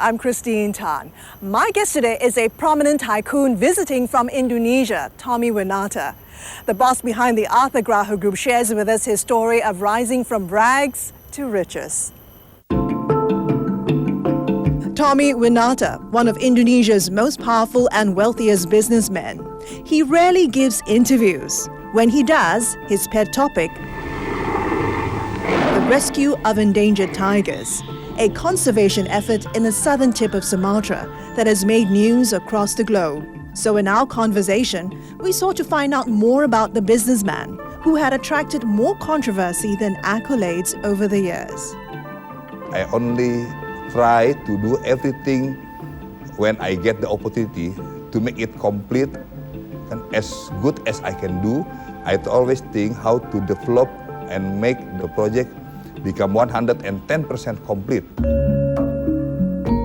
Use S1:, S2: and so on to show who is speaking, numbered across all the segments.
S1: I'm Christine Tan. My guest today is a prominent tycoon visiting from Indonesia, Tommy Winata. The boss behind the Arthur Graha Group shares with us his story of rising from rags to riches. Tommy Winata, one of Indonesia's most powerful and wealthiest businessmen. He rarely gives interviews. When he does, his pet topic, the rescue of endangered tigers, a conservation effort in the southern tip of Sumatra that has made news across the globe. So in our conversation, we sought to find out more about the businessman who had attracted more controversy than accolades over the years.
S2: I only try to do everything when I get the opportunity to make it complete and as good as I can do. I always think how to develop and make the project become 110% complete.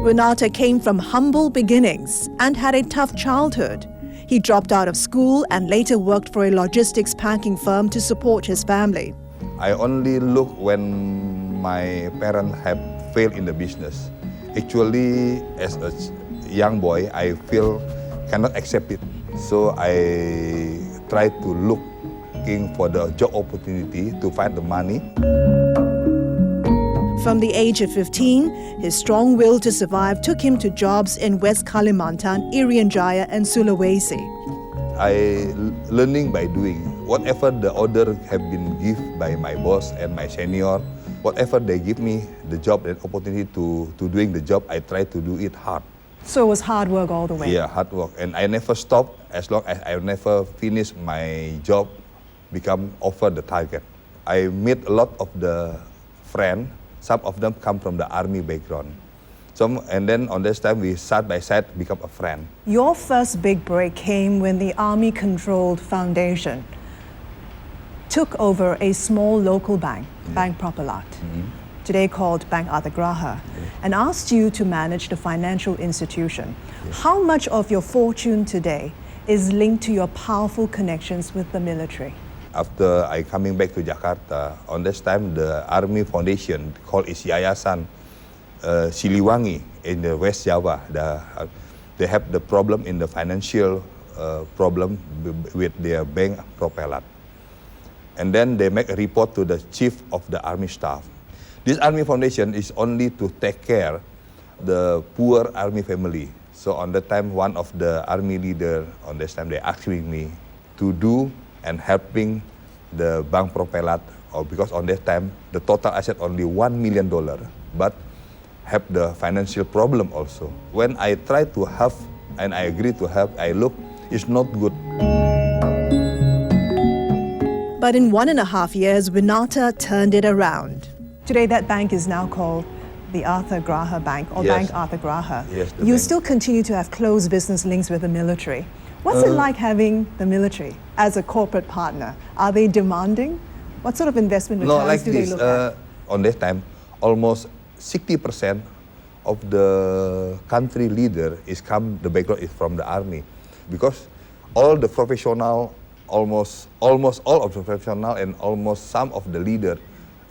S1: Winata came from humble beginnings and had a tough childhood. He dropped out of school and later worked for a logistics packing firm to support his family.
S2: I only look when my parents have failed in the business. Actually, as a young boy, I feel cannot accept it. So I try to looking for the job opportunity to find the money.
S1: From the age of 15, his strong will to survive took him to jobs in West Kalimantan, Irian Jaya and Sulawesi.
S2: I learning by doing. Whatever the order have been given by my boss and my senior, whatever they give me the job and opportunity to doing the job, I try to do it hard.
S1: So it was hard work all the way?
S2: Yeah, hard work. And I never stop as long as I never finish my job, become over the target. I meet a lot of the friends. Some of them come from the army background. And then on this time, we side by side become a friend.
S1: Your first big break came when the army-controlled foundation took over a small local bank, Bank Propelat, today called Bank Arthur Graha, and asked you to manage the financial institution. How much of your fortune today is linked to your powerful connections with the military?
S2: After I coming back to Jakarta, on this time the Army Foundation called is Yayasan Siliwangi in the West Java. They have the problem in the financial problem with their bank Propelat. And then they make a report to the chief of the army staff. This Army Foundation is only to take care the poor army family. So on that time, one of the army leader on this time, they asking me to do and helping the Bank Propelat, because on that time, the total asset only $1 million, but have the financial problem also. When I try to help and I agree to help, I look, it's not good.
S1: But in 1.5 years, Winata turned it around. Today, that bank is now called the Arthur Graha Bank, or
S2: Yes.
S1: Bank Arthur Graha.
S2: Yes, the
S1: You
S2: bank.
S1: still continue to have close business links with the military. What's it like having the military as a corporate partner? Are they demanding? What sort of investment returns
S2: No, like
S1: do they
S2: this,
S1: look at?
S2: on that time, almost 60% of the country leader the background is from the army. Because all the professional, almost all of the professional and almost some of the leader,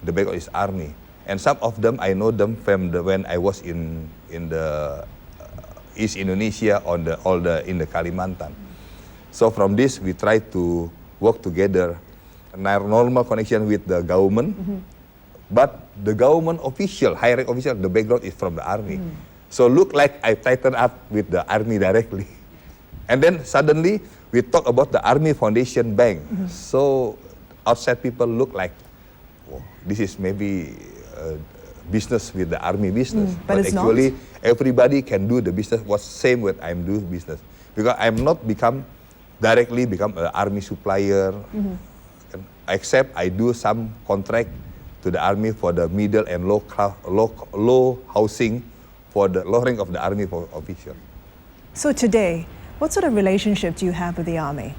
S2: the background is army. And some of them, I know them from when I was in the East Indonesia in the Kalimantan. So from this, we try to work together, normal connection with the government, but the government official, high-rank official, the background is from the army. So look like I tighten up with the army directly. And then suddenly, we talk about the Army Foundation Bank. So outside people look like, oh, this is maybe business with the army business.
S1: But it's
S2: actually,
S1: not.
S2: everybody can do the business, what's same with I'm doing business. Because I'm not directly become an army supplier, except I do some contract to the army for the middle and low housing for the low rank of the army official.
S1: So today, what sort of relationship do you have with the army?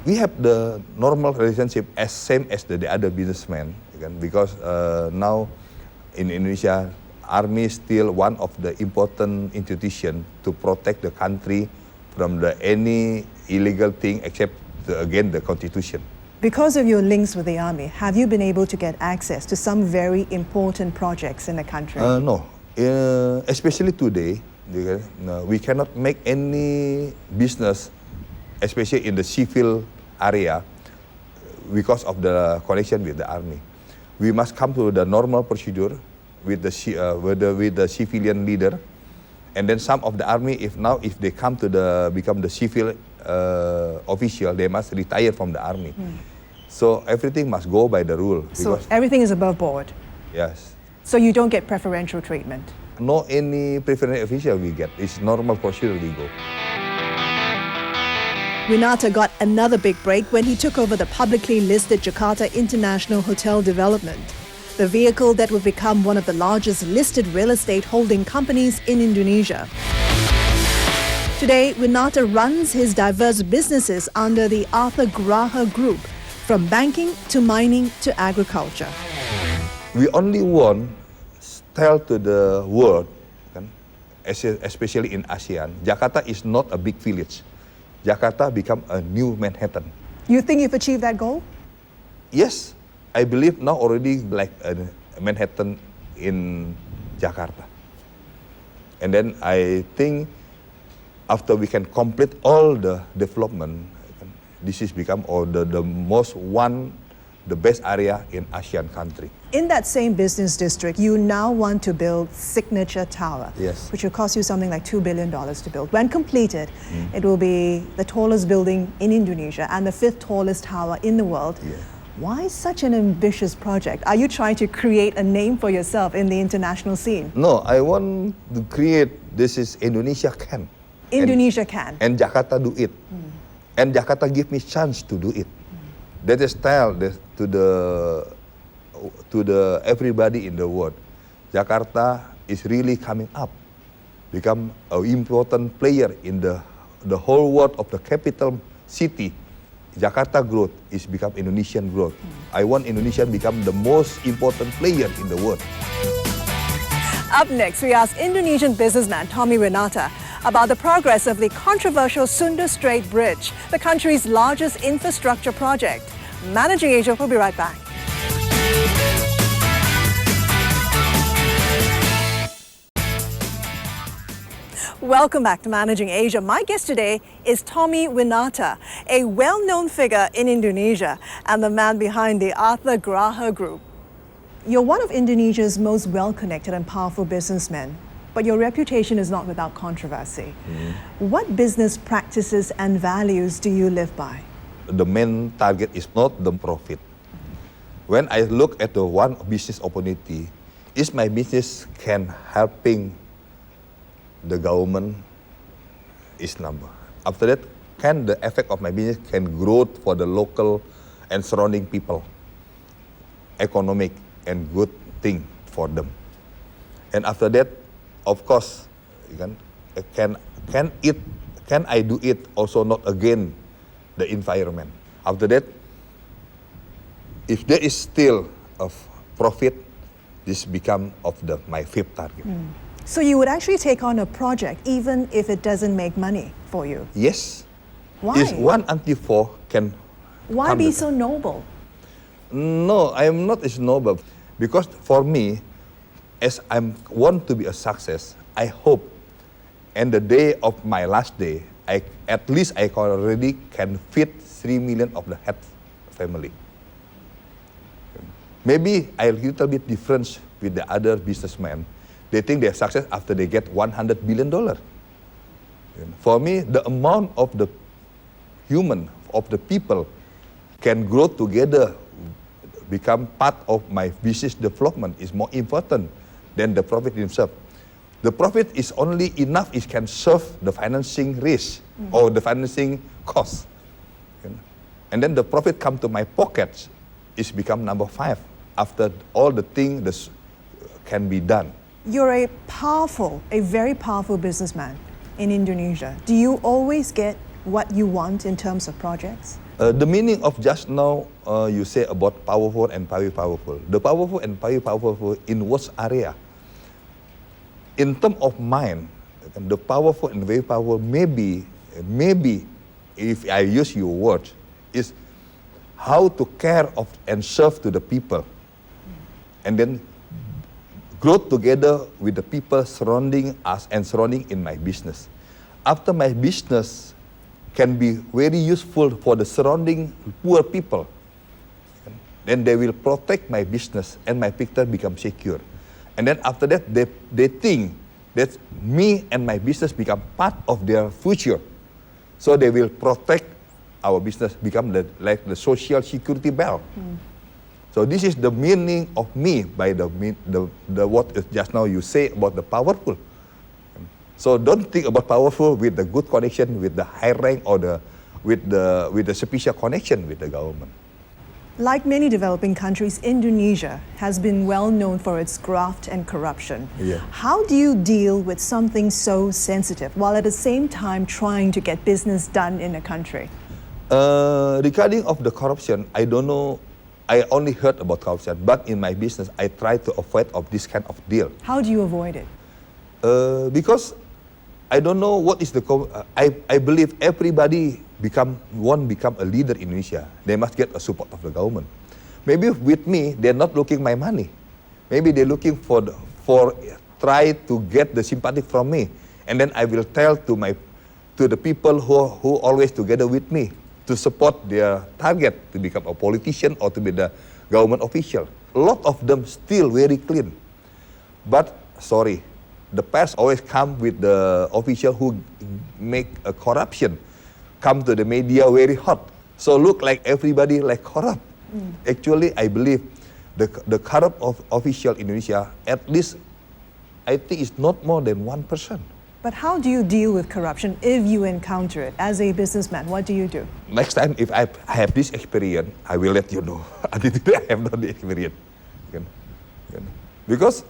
S2: We have the normal relationship as same as the other businessmen, because now in Indonesia, army is still one of the important institution to protect the country from any illegal thing except the constitution.
S1: Because of your links with the army, have you been able to get access to some very important projects in the country?
S2: No. Especially today, We cannot make any business, especially in the civil area, because of the connection with the army. We must come to the normal procedure with the civilian leader, and then some of the army, if they come to become the civil official, they must retire from the army. So everything must go by the rule.
S1: So everything is above board.
S2: Yes.
S1: So you don't get preferential treatment.
S2: No any preferential official we get. It's normal procedure we go.
S1: Winata got another big break when he took over the publicly listed Jakarta International Hotel Development, the vehicle that would become one of the largest listed real estate holding companies in Indonesia. Today, Winata runs his diverse businesses under the Arthur Graha Group, from banking to mining to agriculture.
S2: We only want to tell to the world, especially in ASEAN, Jakarta is not a big village. Jakarta become a new Manhattan.
S1: You think you've achieved that goal?
S2: Yes, I believe now already like a Manhattan in Jakarta. And then I think after we can complete all the development, this is become the best area in ASEAN country.
S1: In that same business district, you now want to build Signature Tower,
S2: Yes.
S1: which will cost you something like $2 billion to build. When completed, it will be the tallest building in Indonesia and the 5th tallest tower in the world.
S2: Yeah.
S1: Why such an ambitious project? Are you trying to create a name for yourself in the international scene?
S2: No, I want to create, this is Indonesia can.
S1: Indonesia can.
S2: And Jakarta do it. And Jakarta give me chance to do it. That is tell to the everybody in the world, Jakarta is really coming up, become an important player in the whole world of the capital city. Jakarta growth is become Indonesian growth. I want Indonesia become the most important player in the world.
S1: Up next, we ask Indonesian businessman Tommy Winata about the progress of the controversial Sunda Strait Bridge, the country's largest infrastructure project. Managing Asia will be right back. Welcome back to Managing Asia. My guest today is Tommy Winata, a well-known figure in Indonesia and the man behind the Arthur Graha Group. You're one of Indonesia's most well-connected and powerful businessmen, but your reputation is not without controversy. What business practices and values do you live by?
S2: The main target is not the profit. When I look at the one business opportunity, is my business can helping the government is number. After that, can the effect of my business can grow for the local and surrounding people, economic and good thing for them. And after that, of course, can I do it also not again the environment. After that, if there is still of profit, this become of my 5th target.
S1: So you would actually take on a project even if it doesn't make money for you?
S2: Yes.
S1: Why?
S2: If 1 until 4 can.
S1: Why be so noble?
S2: No, I am not as noble. Because for me, as I want to be a success, I hope, and the day of my last day, at least I already can feed 3 million of the head family. Maybe a little bit different with the other businessmen. They think they're success after they get $100 billion. For me, the amount of the human, of the people, can grow together, become part of my business development is more important than the profit itself. The profit is only enough, it can serve the financing risk or the financing cost. And then the profit come to my pockets, it's become number 5 after all the things that can be done.
S1: You're a very powerful businessman in Indonesia. Do you always get what you want in terms of projects?
S2: The meaning of just now, you say about powerful and very powerful. The powerful and very powerful in what area? In terms of mind, the powerful and very powerful maybe, if I use your words, is how to care of and serve to the people. And then grow together with the people surrounding us and surrounding in my business. After my business can be very useful for the surrounding poor people, then they will protect my business and my picture become secure. And then after that, they think that me and my business become part of their future. So they will protect our business, become like the social security belt. So this is the meaning of me by the what just now you say about the powerful. So don't think about powerful with the good connection with the high rank or with the special connection with the government.
S1: Like many developing countries, Indonesia has been well known for its graft and corruption.
S2: Yeah.
S1: How do you deal with something so sensitive while at the same time trying to get business done in the country?
S2: Regarding of the corruption, I don't know. I only heard about corruption, but in my business, I try to avoid of this kind of deal.
S1: How do you avoid it?
S2: Because I don't know what is the. I believe everybody won't become a leader in Indonesia. They must get a support of the government. Maybe with me, they're not looking my money. Maybe they're looking for try to get the sympathy from me, and then I will tell to the people who always together with me to support their target to become a politician or to be the government official. A lot of them still very clean, but sorry. The past always come with the official who make a corruption, come to the media very hot. So look like everybody like corrupt. Actually, I believe the corrupt official in Indonesia, at least, I think it's not more than 1%.
S1: But how do you deal with corruption if you encounter it? As a businessman, what do you do?
S2: Next time, if I have this experience, I will let you know. Until today, I have not the experience. Because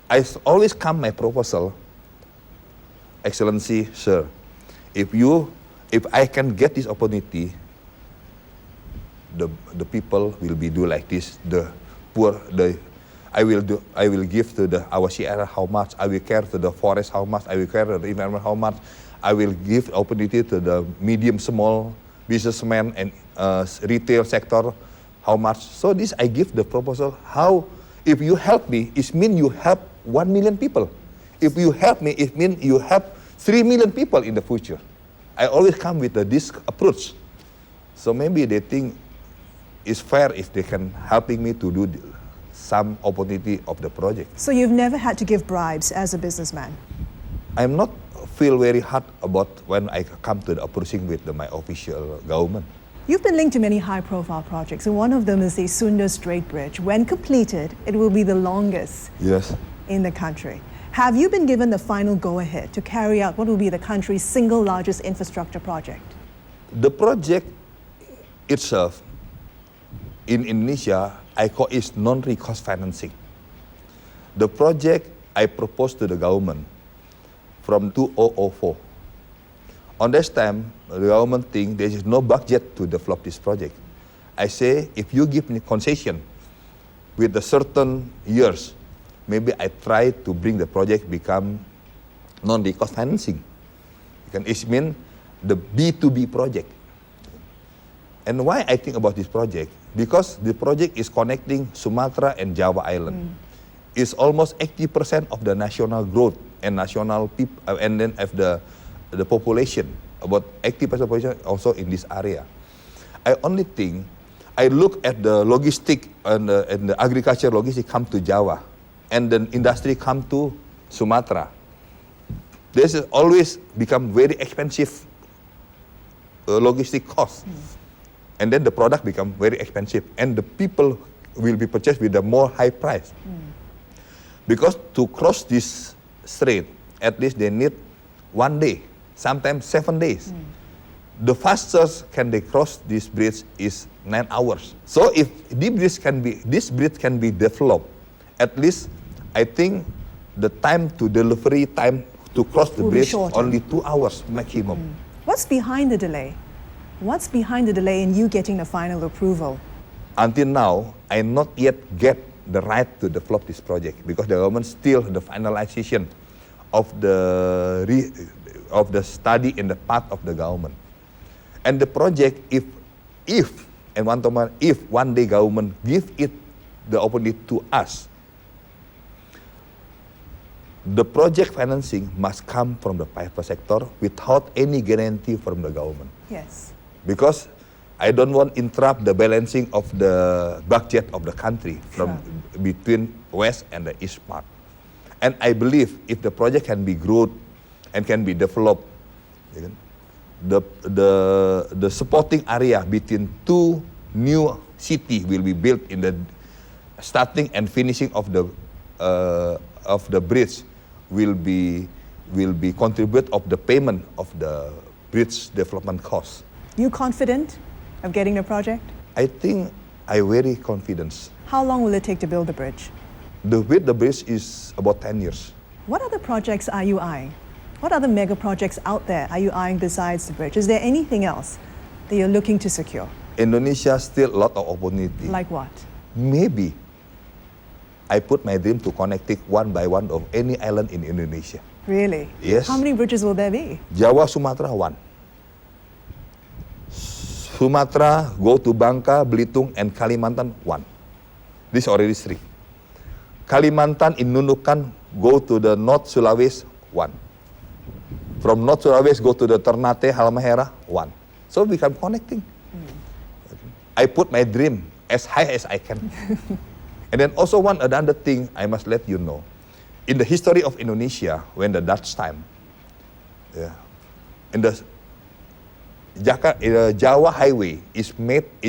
S2: I always come my proposal, Excellency, sir, if I can get this opportunity, the people will be do like this, the poor, I will give to our Sierra how much, I will care to the forest how much, I will care to the environment how much, I will give opportunity to the medium, small businessmen and retail sector how much. So this I give the proposal, how, if you help me, it means you help 1 million people. If you help me, it means you help 3 million people in the future. I always come with this approach. So maybe they think it's fair if they can helping me to do some opportunity of the project.
S1: So you've never had to give bribes as a businessman?
S2: I'm not feel very hard about when I come to the approaching with my official government.
S1: You've been linked to many high-profile projects, and one of them is the Sunda Strait Bridge. When completed, it will be the longest
S2: Yes.
S1: in the country. Have you been given the final go-ahead to carry out what will be the country's single largest infrastructure project?
S2: The project itself in Indonesia, I call it non-recourse financing. The project I proposed to the government from 2004. On this time, the government think there is no budget to develop this project. I say, if you give me concession with a certain years, maybe I try to bring the project become non-recourse financing. It means the B2B project. And why I think about this project? Because the project is connecting Sumatra and Java Island. It's almost 80% of the national growth and national people, and then of the population, about 80% population also in this area. I only think, I look at the logistic and the agriculture logistic come to Java, and the industry come to Sumatra. This is always become very expensive logistic cost. And then the product become very expensive, and the people will be purchased with a more high price. Because to cross this strait, at least they need 1 day, sometimes 7 days. The fastest can they cross this bridge is 9 hours. So if this bridge can be developed, at least I think the time to delivery time to cross the
S1: Will be
S2: bridge
S1: shorter.
S2: only 2 hours maximum.
S1: What's behind the delay? What's behind the delay in you getting the final approval?
S2: Until now, I not yet get the right to develop this project because the government still the finalization of the study in the part of the government. And the project, if one day government give it the opportunity to us, the project financing must come from the private sector without any guarantee from the government.
S1: Yes.
S2: Because I don't want interrupt the balancing of the budget of the country from between west and the east part. And I believe if the project can be grown and can be developed, the supporting area between two new city will be built in the starting and finishing of the bridge will be contribute of the payment of the bridge development cost.
S1: You confident of getting the project?
S2: I think I very confident.
S1: How long will it take to build the bridge?
S2: The width the bridge is about 10 years.
S1: What other projects are you eyeing? What other mega projects out there are you eyeing besides the bridge? Is there anything else that you're looking to secure?
S2: Indonesia still a lot of opportunity.
S1: Like what?
S2: Maybe I put my dream to connect it one by one of any island in Indonesia.
S1: Really?
S2: Yes.
S1: How many bridges will there be?
S2: Jawa, Sumatra, one. Sumatra, go to Bangka, Belitung, and Kalimantan, one. This already three. Kalimantan in Nunukan, go to the North Sulawesi, one. From North Sulawesi, go to the Ternate, Halmahera, one. So we can connecting. I put my dream as high as I can. And then also another thing I must let you know. In the history of Indonesia, when the Dutch time, in the Jawa Highway is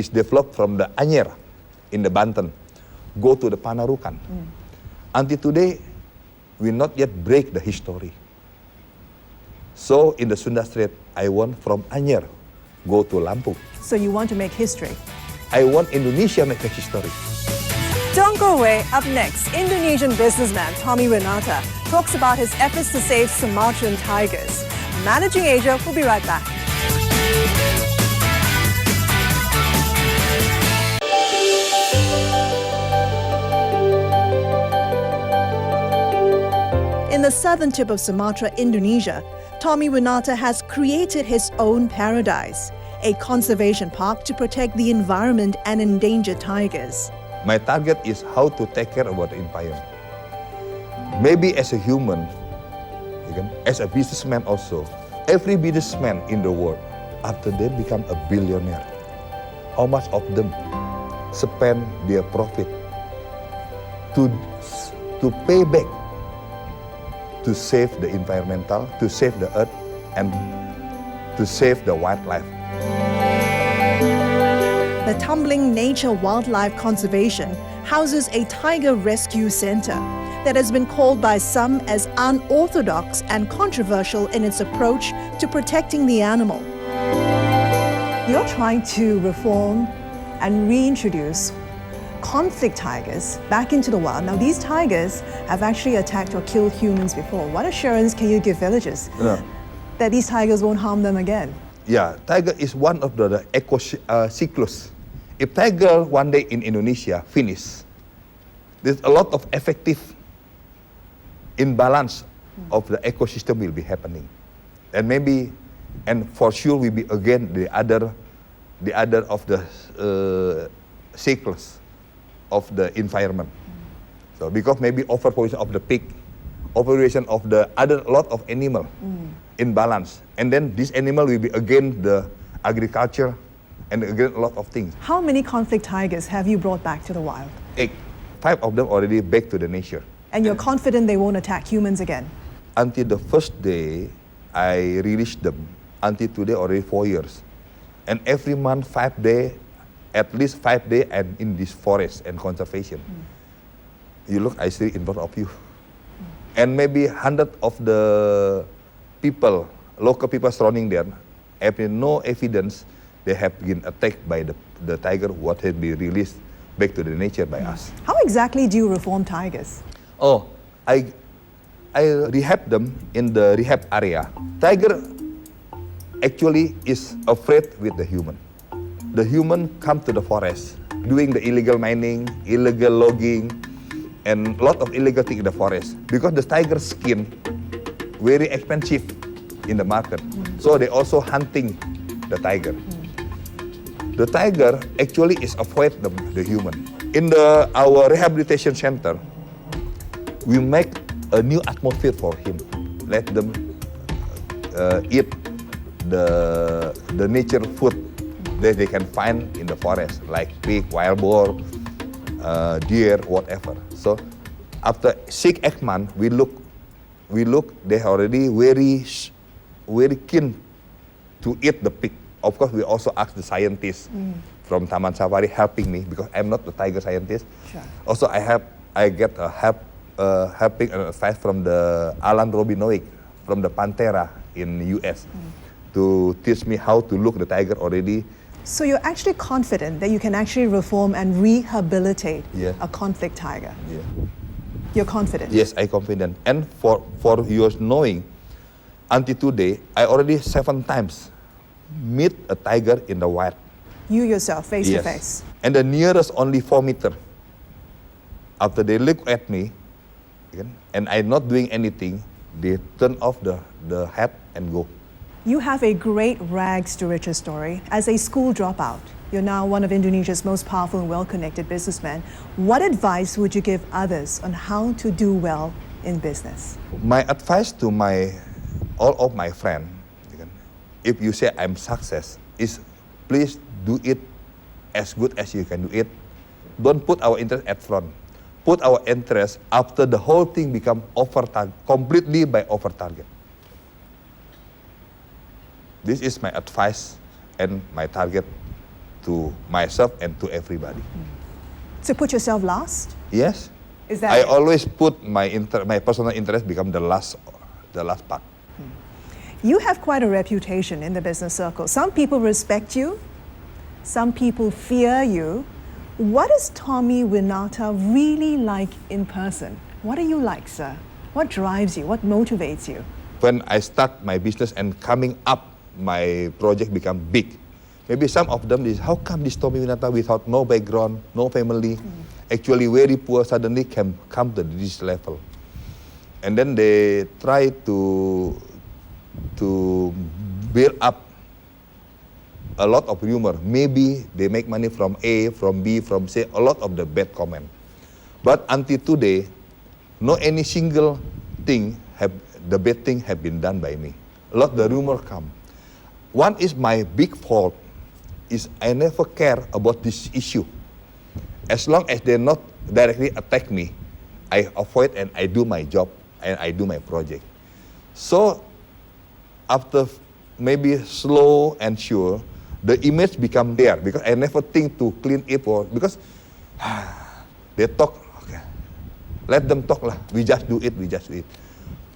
S2: developed from the Anyer in the Banten, go to the Panarukan. Until today, we not yet break the history. So in the Sunda Strait, I want from Anyer, go to Lampung.
S1: So you want to make history?
S2: I want Indonesia make a history.
S1: Don't go away. Up next, Indonesian businessman Tommy Renata talks about his efforts to save Sumatran tigers. Managing Asia will be right back. In the southern tip of Sumatra, Indonesia, Tommy Renata has created his own paradise, a conservation park to protect the environment and endangered tigers.
S2: My target is how to take care about the environment. Maybe as a human, as a businessman also, every businessman in the world, after they become a billionaire, how much of them spend their profit to pay back, to save the environmental, to save the earth, and to save the wildlife.
S1: The Tumbling Nature Wildlife Conservation houses a tiger rescue center that has been called by some as unorthodox and controversial in its approach to protecting the animal. You're trying to reform and reintroduce conflict tigers back into the wild. Now, these tigers have actually attacked or killed humans before. What assurance can you give villagers that these tigers won't harm them again?
S2: Yeah, tiger is one of the cyclus. If tiger one day in Indonesia finish, there's a lot of effective imbalance of the ecosystem will be happening, and maybe, and for sure will be again the other of the cycles of the environment. So because maybe overpopulation of the pig, overpopulation of the other lot of animal imbalance, and then this animal will be again the agriculture and again a lot of things.
S1: How many conflict tigers have you brought back to the wild?
S2: 8, 5 of them already back to the nature.
S1: And you're confident they won't attack humans again?
S2: Until the first day I released them, until today already 4 years. And every month 5 days, at least 5 days and in this forest and conservation. You look, I see in front of you. And maybe 100 of the people, local people surrounding there, have no evidence they have been attacked by the tiger what had been released back to the nature by us.
S1: How exactly do you reform tigers?
S2: Oh, I rehab them in the rehab area. Tiger actually is afraid with the human. The human come to the forest, doing the illegal mining, illegal logging, and a lot of illegal things in the forest. Because the tiger skin very expensive in the market. So they also hunting the tiger. The tiger actually is afraid the human. In our rehabilitation center, we make a new atmosphere for him. Let them eat the nature food that they can find in the forest, like pig, wild boar, deer, whatever. So after 6-8 months, we look. They are already very keen to eat the pig. Of course, we also ask the scientists from Taman Safari helping me because I'm not the tiger scientist.
S1: Sure.
S2: Also, I get a helping advice from the Alan Robinowick from the Pantera in US to teach me how to look the tiger already.
S1: So you're actually confident that you can actually reform and rehabilitate
S2: Yeah.
S1: a conflict tiger.
S2: Yeah.
S1: You're confident.
S2: Yes, I confident. And for your knowing, until today, I already 7 times meet a tiger in the wild.
S1: You yourself, face to
S2: Yes.
S1: face.
S2: And the nearest only 4 meters. After they look at me, and I'm not doing anything, they turn off the head and go.
S1: You have a great rags to riches story. As a school dropout, you're now one of Indonesia's most powerful and well-connected businessmen. What advice would you give others on how to do well in business?
S2: My advice to all of my friends, if you say I'm success, is please do it as good as you can do it. Don't put our interest at front. Put our interest after the whole thing become completely by over target. This is my advice and my target to myself and to everybody.
S1: So put yourself last?
S2: Yes.
S1: Is that
S2: I
S1: it?
S2: always put my personal interest become the last part.
S1: You have quite a reputation in the business circle. Some people respect you, some people fear you. What is Tommy Winata really like in person? What are you like, sir? What drives you? What motivates you?
S2: When I start my business and coming up, my project become big. Maybe some of them is, how come this Tommy Winata without no background, no family, actually very poor, suddenly can come to this level? And then they try to build up a lot of rumor. Maybe they make money from A, from B, from C, a lot of the bad comment. But until today, no any single thing the bad thing have been done by me. A lot the rumor come. One is my big fault is I never care about this issue. As long as they not directly attack me, I avoid and I do my job and I do my project. So after maybe slow and sure, the image become there because I never think to clean it because they talk. Okay, let them talk lah. We just do it.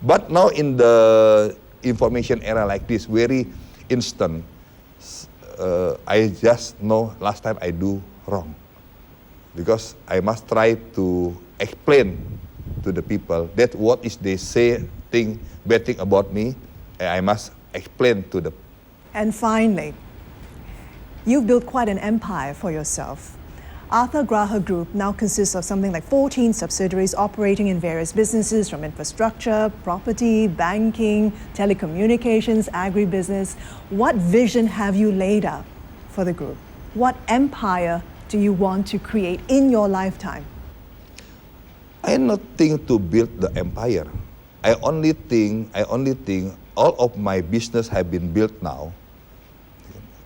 S2: But now in the information era like this, very instant, I just know last time I do wrong because I must try to explain to the people that what is they say bad thing about me, I must explain to the.
S1: And finally, you've built quite an empire for yourself. Arthur Graha Group now consists of something like 14 subsidiaries operating in various businesses from infrastructure, property, banking, telecommunications, agribusiness. What vision have you laid out for the group? What empire do you want to create in your lifetime?
S2: I not think to build the empire. I only think all of my business have been built now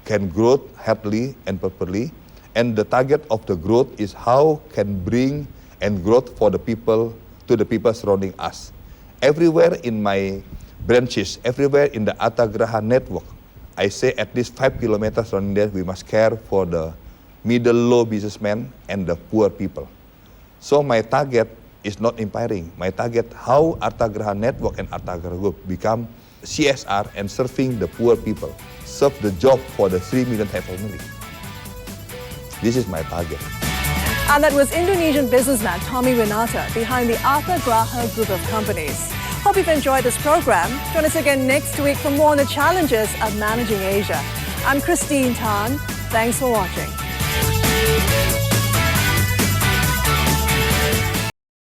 S2: can grow happily and properly. And the target of the growth is how can bring and growth for the people to the people surrounding us. Everywhere in my branches, everywhere in the Artha Graha network, I say at least 5 kilometers from there, we must care for the middle low businessmen and the poor people. So my target is not empowering. My target how Artha Graha network and Artha Graha group become CSR and serving the poor people, serve the job for the 3 million family. This is my target.
S1: And that was Indonesian businessman Tommy Winata behind the Artha Graha Group of companies. Hope you've enjoyed this program. Join us again next week for more on the challenges of managing Asia. I'm Christine Tan. Thanks for watching.